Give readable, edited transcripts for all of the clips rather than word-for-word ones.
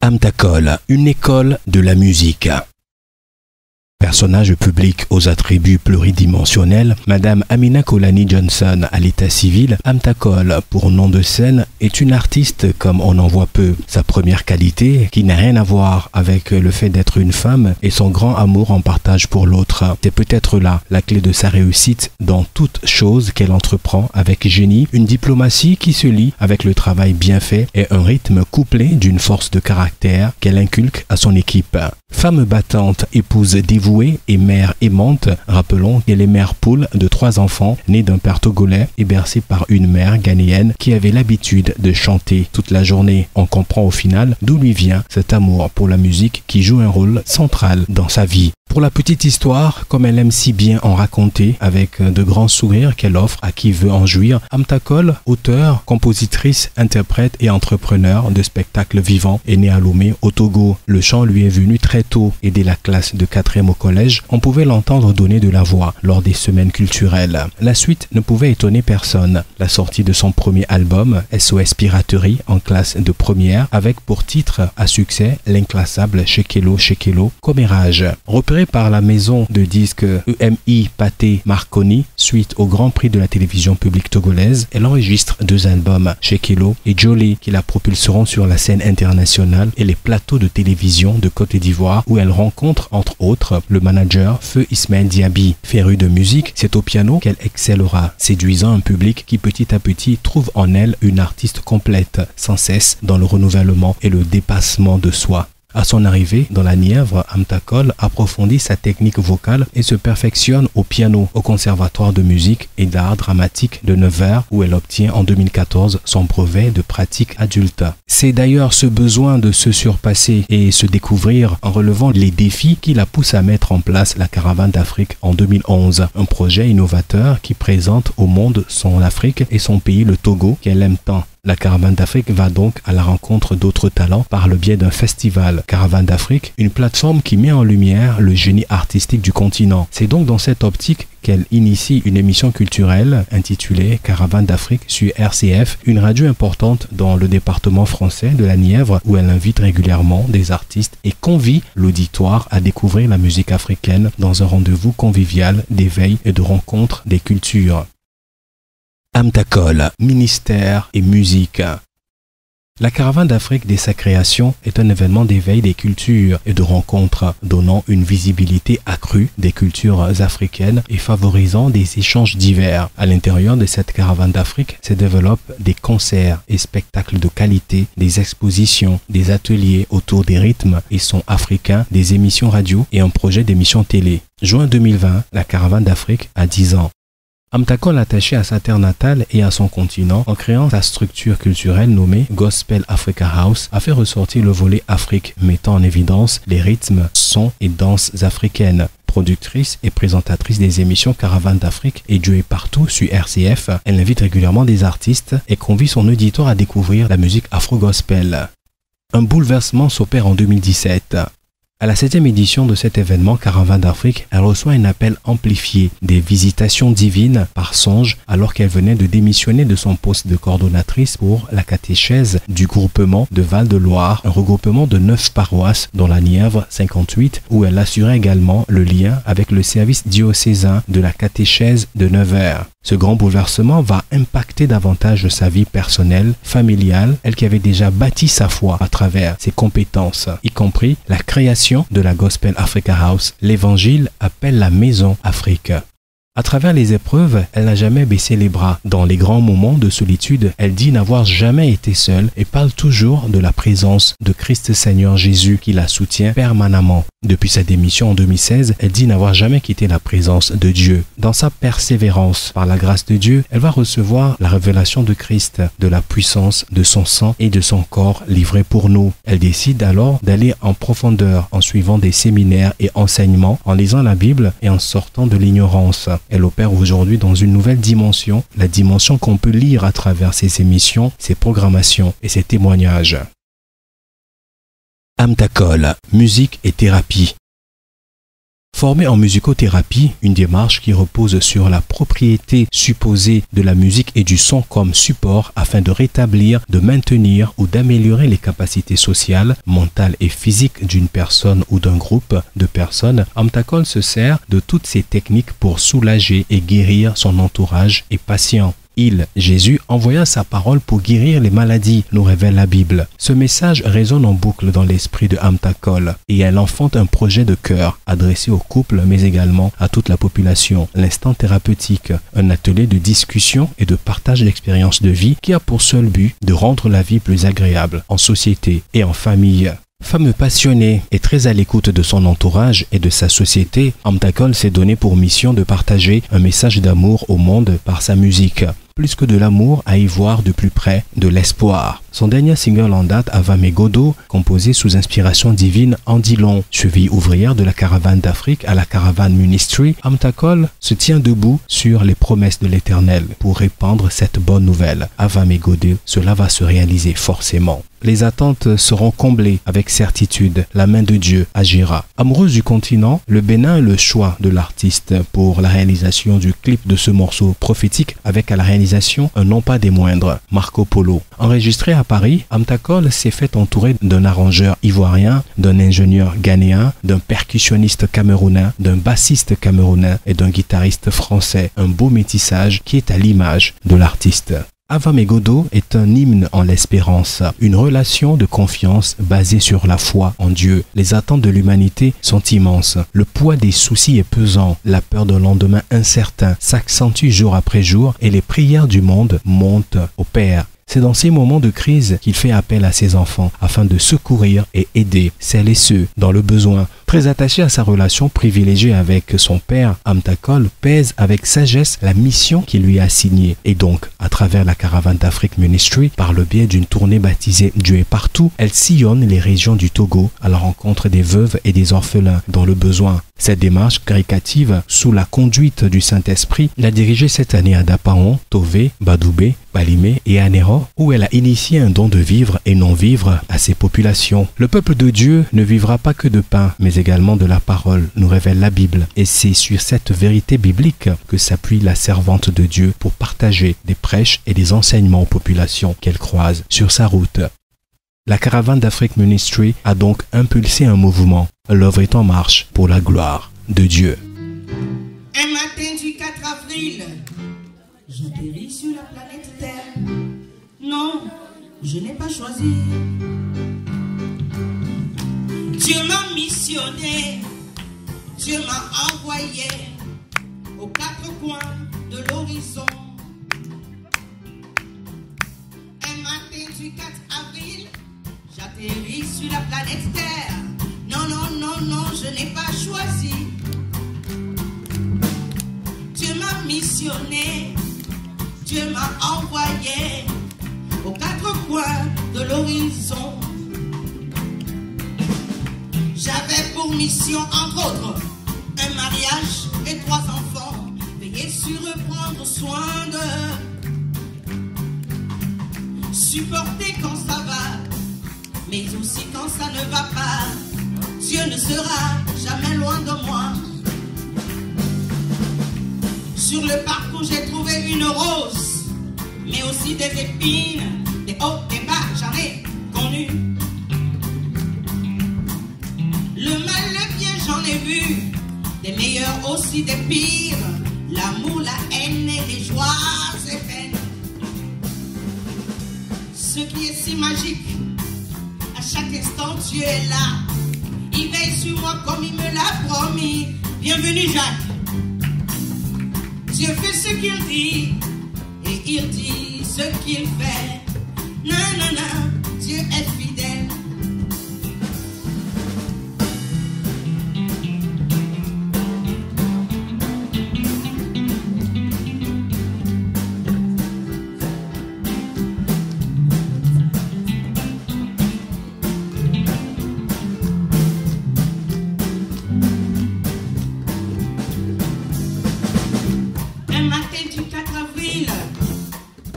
Amtakol, une école de la musique. Personnage public aux attributs pluridimensionnels, Madame Amina Kolani Johnson à l'état civil, Amtakol, pour nom de scène, est une artiste comme on en voit peu. Sa première qualité, qui n'a rien à voir avec le fait d'être une femme, est son grand amour en partage pour l'autre. C'est peut-être là la clé de sa réussite dans toute chose qu'elle entreprend avec génie, une diplomatie qui se lie avec le travail bien fait et un rythme couplé d'une force de caractère qu'elle inculque à son équipe. Femme battante, épouse dévouée et mère aimante, rappelons qu'elle est mère poule de 3 enfants, née d'un père togolais et bercée par une mère ghanéenne qui avait l'habitude de chanter toute la journée. On comprend au final d'où lui vient cet amour pour la musique qui joue un rôle central dans sa vie. Pour la petite histoire, comme elle aime si bien en raconter, avec de grands sourires qu'elle offre à qui veut en jouir, Amtakol, auteure, compositrice, interprète et entrepreneur de spectacles vivants, est née à Lomé, au Togo. Le chant lui est venu très tôt et dès la classe de 4e au collège, on pouvait l'entendre donner de la voix lors des semaines culturelles. La suite ne pouvait étonner personne. La sortie de son premier album, SOS Piraterie, en classe de première, avec pour titre à succès l'inclassable Shekelo Shekelo, commérage. Repéré par la maison de disques EMI Pathé Marconi, suite au Grand Prix de la télévision publique togolaise, elle enregistre 2 albums, Shekelo et Jolie, qui la propulseront sur la scène internationale et les plateaux de télévision de Côte d'Ivoire, où elle rencontre, entre autres, le manager Feu Ismaël Diaby. Férue de musique, c'est au piano qu'elle excellera, séduisant un public qui petit à petit trouve en elle une artiste complète, sans cesse dans le renouvellement et le dépassement de soi. À son arrivée dans la Nièvre, Amtakol approfondit sa technique vocale et se perfectionne au piano au Conservatoire de musique et d'art dramatique de Nevers, où elle obtient en 2014 son brevet de pratique adulte. C'est d'ailleurs ce besoin de se surpasser et se découvrir en relevant les défis qui la pousse à mettre en place la Caravane d'Afrique en 2011, un projet innovateur qui présente au monde son Afrique et son pays, le Togo, qu'elle aime tant. La Caravane d'Afrique va donc à la rencontre d'autres talents par le biais d'un festival. Caravane d'Afrique, une plateforme qui met en lumière le génie artistique du continent. C'est donc dans cette optique qu'elle initie une émission culturelle intitulée Caravane d'Afrique sur RCF, une radio importante dans le département français de la Nièvre, où elle invite régulièrement des artistes et convie l'auditoire à découvrir la musique africaine dans un rendez-vous convivial d'éveil et de rencontre des cultures. Amtakol, ministère et musique. La Caravane d'Afrique dès sa création est un événement d'éveil des cultures et de rencontres, donnant une visibilité accrue des cultures africaines et favorisant des échanges divers. À l'intérieur de cette Caravane d'Afrique se développent des concerts et spectacles de qualité, des expositions, des ateliers autour des rythmes et sons africains, des émissions radio et un projet d'émission télé. Juin 2020, la Caravane d'Afrique a 10 ans. Amtakol, attaché à sa terre natale et à son continent, en créant sa structure culturelle nommée Gospel Africa House, a fait ressortir le volet Afrique, mettant en évidence les rythmes, sons et danses africaines. Productrice et présentatrice des émissions Caravane d'Afrique et jouée partout sur RCF, elle invite régulièrement des artistes et convie son auditoire à découvrir la musique afro-gospel. Un bouleversement s'opère en 2017. À la 7e édition de cet événement Caravane d'Afrique, elle reçoit un appel amplifié des visitations divines par songe alors qu'elle venait de démissionner de son poste de coordonnatrice pour la catéchèse du groupement de Val-de-Loire, un regroupement de 9 paroisses dans la Nièvre 58, où elle assurait également le lien avec le service diocésain de la catéchèse de Nevers. Ce grand bouleversement va impacter davantage sa vie personnelle, familiale, elle qui avait déjà bâti sa foi à travers ses compétences, y compris la création de la Gospel Africa House. L'Évangile appelle la Maison Afrique. À travers les épreuves, elle n'a jamais baissé les bras. Dans les grands moments de solitude, elle dit n'avoir jamais été seule et parle toujours de la présence de Christ Seigneur Jésus qui la soutient permanemment. Depuis sa démission en 2016, elle dit n'avoir jamais quitté la présence de Dieu. Dans sa persévérance, par la grâce de Dieu, elle va recevoir la révélation de Christ, de la puissance de son sang et de son corps livré pour nous. Elle décide alors d'aller en profondeur en suivant des séminaires et enseignements, en lisant la Bible et en sortant de l'ignorance. Elle opère aujourd'hui dans une nouvelle dimension, la dimension qu'on peut lire à travers ses émissions, ses programmations et ses témoignages. Amtakol, musique et thérapie. Formé en musicothérapie, une démarche qui repose sur la propriété supposée de la musique et du son comme support afin de rétablir, de maintenir ou d'améliorer les capacités sociales, mentales et physiques d'une personne ou d'un groupe de personnes, Amtakol se sert de toutes ces techniques pour soulager et guérir son entourage et patients. Il, Jésus, envoya sa parole pour guérir les maladies, nous révèle la Bible. Ce message résonne en boucle dans l'esprit de Amtakol et elle enfante un projet de cœur adressé aux couples mais également à toute la population. L'instant thérapeutique, un atelier de discussion et de partage d'expériences de vie qui a pour seul but de rendre la vie plus agréable en société et en famille. Femme passionnée et très à l'écoute de son entourage et de sa société, Amtakol s'est donné pour mission de partager un message d'amour au monde par sa musique. Plus que de l'amour, à y voir de plus près de l'espoir. Son dernier single en date, Ava Megodo, composé sous inspiration divine, en dit long. Cheville ouvrière de la caravane d'Afrique à la caravane Ministry, Amtakol se tient debout sur les promesses de l'Éternel pour répandre cette bonne nouvelle. Ava Megodo, cela va se réaliser forcément. Les attentes seront comblées avec certitude. La main de Dieu agira. Amoureuse du continent, le Bénin est le choix de l'artiste pour la réalisation du clip de ce morceau prophétique avec à la réalisation un nom pas des moindres, Marco Polo. Enregistré à Paris, Amtakol s'est fait entourer d'un arrangeur ivoirien, d'un ingénieur ghanéen, d'un percussionniste camerounais, d'un bassiste camerounais et d'un guitariste français. Un beau métissage qui est à l'image de l'artiste. Ava Megodo est un hymne en l'espérance, une relation de confiance basée sur la foi en Dieu. Les attentes de l'humanité sont immenses. Le poids des soucis est pesant. La peur d'un lendemain incertain s'accentue jour après jour et les prières du monde montent au Père. C'est dans ces moments de crise qu'il fait appel à ses enfants afin de secourir et aider celles et ceux dans le besoin. Très attaché à sa relation privilégiée avec son père, Amtakol pèse avec sagesse la mission qu'il lui a assignée. Et donc, à travers la caravane d'Afrique Ministry, par le biais d'une tournée baptisée Dieu est partout, elle sillonne les régions du Togo à la rencontre des veuves et des orphelins dans le besoin. Cette démarche caricative, sous la conduite du Saint-Esprit, l'a dirigée cette année à Dapaon, Tové, Badoubé, Balimé et Anero, où elle a initié un don de vivre et non-vivre à ses populations. Le peuple de Dieu ne vivra pas que de pain, mais également de la parole, nous révèle la Bible. Et c'est sur cette vérité biblique que s'appuie la servante de Dieu pour partager des prêches et des enseignements aux populations qu'elle croise sur sa route. La caravane d'Afrique Ministry a donc impulsé un mouvement. L'œuvre est en marche pour la gloire de Dieu. Un matin du 4 avril, j'atterris sur la planète Terre. Non, je n'ai pas choisi. Dieu m'a missionné, Dieu m'a envoyé aux quatre coins de l'horizon. Un matin du 4 avril, j'atterris sur la planète Terre. Non, non, non, non, je n'ai pas choisi. Dieu m'a missionné, Dieu m'a envoyé aux quatre coins de l'horizon. J'avais pour mission, entre autres, un mariage et 3 enfants. Veiller sur eux, prendre soin d'eux. Supporter quand ça va, mais aussi quand ça ne va pas. Dieu ne sera jamais loin de moi. Sur le parcours, j'ai trouvé une rose, mais aussi des épines, des hauts, des bas, j'en ai connu. Le mal, le bien, j'en ai vu, des meilleurs aussi, des pires. L'amour, la haine et les joies et peines. Ce qui est si magique, à chaque instant, Dieu est là. Il veille sur moi comme il me l'a promis. Bienvenue Jacques. Dieu fait ce qu'il dit et il dit ce qu'il fait. Non, non, non, Dieu est fidèle.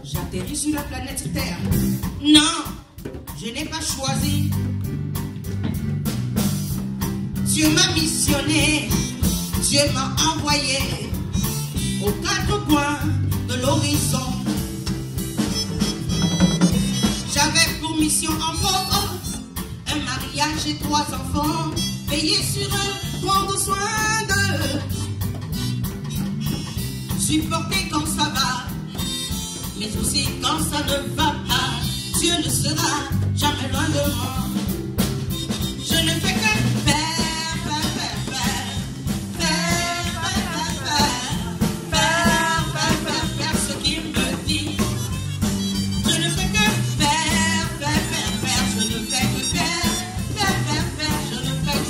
J'atterris sur la planète Terre. Non, je n'ai pas choisi. Dieu m'a missionné, Dieu m'a envoyé aux quatre coins de l'horizon. J'avais pour mission en pauvre un mariage et 3 enfants, veiller sur eux, prendre soin d'eux, supporter quand ça va, mais aussi quand ça ne va pas. Dieu ne sera jamais loin de moi. Je ne fais que faire ce qu'il me dit. Je ne fais que faire, je ne fais que faire, je ne fais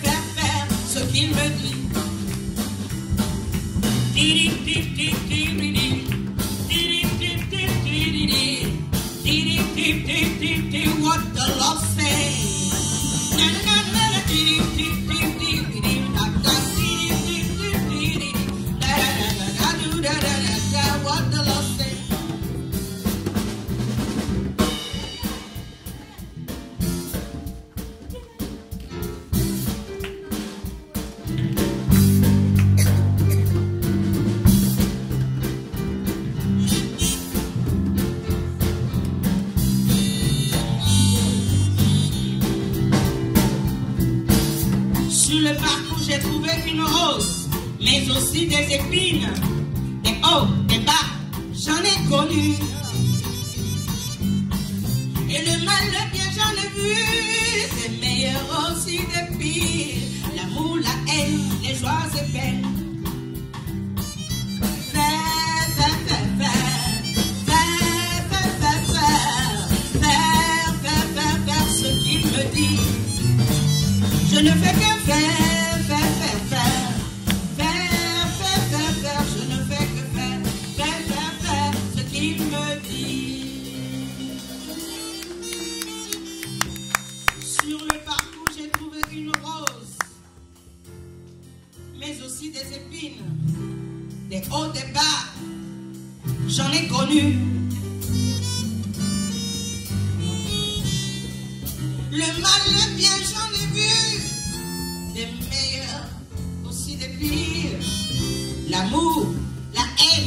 que faire ce qu'il me dit. What the Lord say? What the Lord say? Sur le parcours, j'ai trouvé une rose, mais aussi des épines, des hauts, des bas, j'en ai connu. Et le mal, le bien, j'en ai vu, des meilleurs aussi, des pires, l'amour, la haine, les joies et peines. Faire ce qu'il me dit. Je ne fais que faire, je ne fais que faire ce qu'il me dit. Sur le parcours, j'ai trouvé une rose, mais aussi des épines, des hauts, des bas, j'en ai connu. Le mal, le bien, j'en ai vu, des meilleurs, aussi des pires, l'amour, la haine,